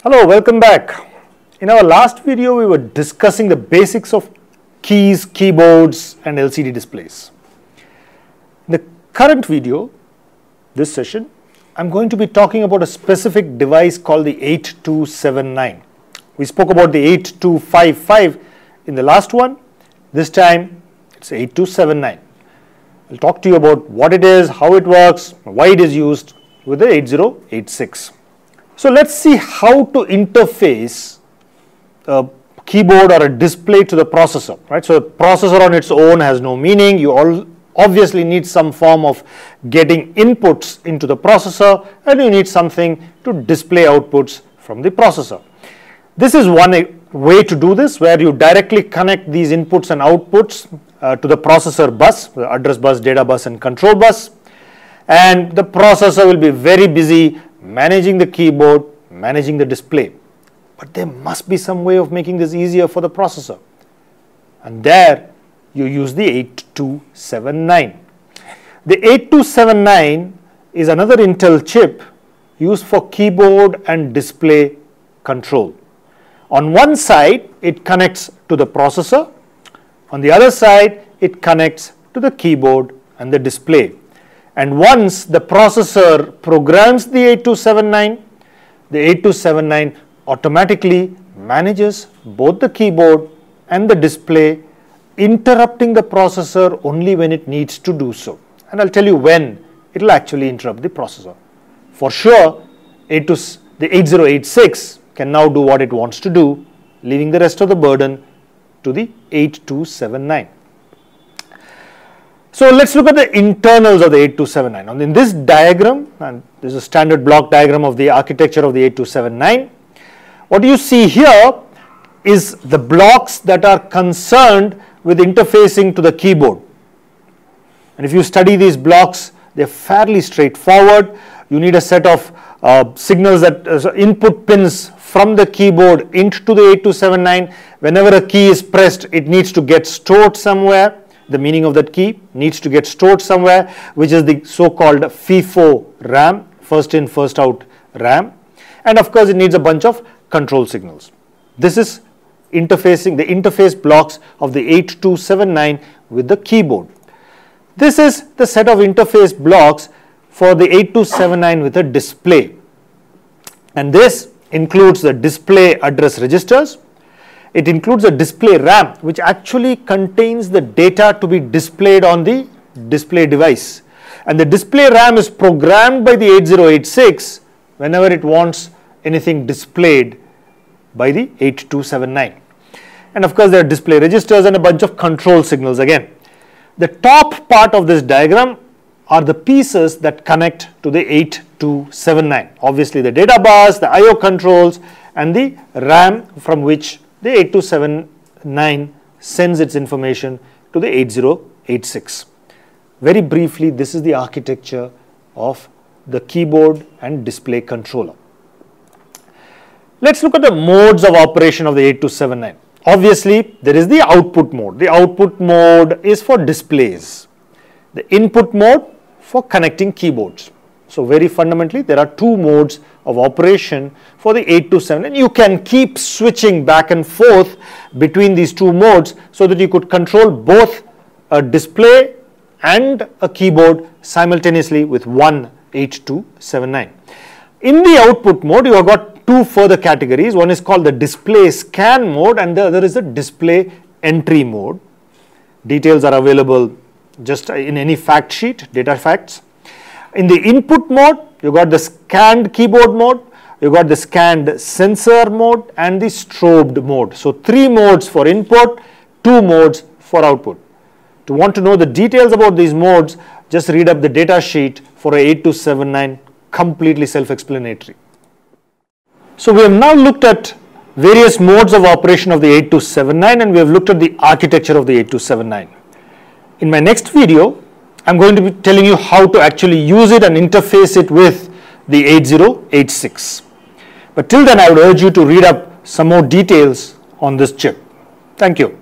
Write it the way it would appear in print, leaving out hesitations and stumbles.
Hello, welcome back. In our last video, we were discussing the basics of keys, keyboards, and LCD displays. In the current video, this session, I'm going to be talking about a specific device called the 8279. We spoke about the 8255 in the last one. This time, it's 8279. I'll talk to you about what it is, how it works, why it is used with the 8086. So let's see how to interface a keyboard or a display to the processor, right? So the processor on its own has no meaning. You all obviously need some form of getting inputs into the processor, and you need something to display outputs from the processor. This is one way to do this, where you directly connect these inputs and outputs to the processor bus, the address bus, data bus, and control bus. And the processor will be very busy managing the keyboard, managing the display. But there must be some way of making this easier for the processor. And there you use the 8279. The 8279 is another Intel chip used for keyboard and display control. On one side, it connects to the processor. On the other side, it connects to the keyboard and the display. And once the processor programs the 8279, the 8279 automatically manages both the keyboard and the display, interrupting the processor only when it needs to do so. And I'll tell you when it will actually interrupt the processor. For sure, the 8086 can now do what it wants to do, leaving the rest of the burden to the 8279. So let's look at the internals of the 8279. Now in this diagram, and this is a standard block diagram of the architecture of the 8279, what you see here is the blocks that are concerned with interfacing to the keyboard. And if you study these blocks, they're fairly straightforward. You need a set of signals, that input pins from the keyboard into the 8279. Whenever a key is pressed, it needs to get stored somewhere. The meaning of that key needs to get stored somewhere, which is the so-called FIFO RAM, first in, first out RAM. And of course, it needs a bunch of control signals. This is interfacing, the interface blocks of the 8279 with the keyboard. This is the set of interface blocks for the 8279 with a display. And this includes the display address registers. It includes a display RAM, which actually contains the data to be displayed on the display device. And the display RAM is programmed by the 8086 whenever it wants anything displayed by the 8279. And of course, there are display registers and a bunch of control signals again. The top part of this diagram are the pieces that connect to the 8279. Obviously, the data bus, the I/O controls, and the RAM from which the 8279 sends its information to the 8086. Very briefly, this is the architecture of the keyboard and display controller. Let's look at the modes of operation of the 8279. Obviously, there is the output mode. The output mode is for displays. The input mode for connecting keyboards. So very fundamentally, there are two modes of operation for the 8279, and you can keep switching back and forth between these two modes so that you could control both a display and a keyboard simultaneously with one 8279. In the output mode, you have got two further categories. One is called the display scan mode, and the other is the display entry mode. Details are available just in any fact sheet, data facts. In the input mode, you got the scanned keyboard mode, you got the scanned sensor mode, and the strobed mode. So three modes for input, two modes for output. To want to know the details about these modes, just read up the data sheet for a 8279, completely self-explanatory. So we have now looked at various modes of operation of the 8279, and we have looked at the architecture of the 8279. In my next video, I'm going to be telling you how to actually use it and interface it with the 8086. But till then, I would urge you to read up some more details on this chip. Thank you.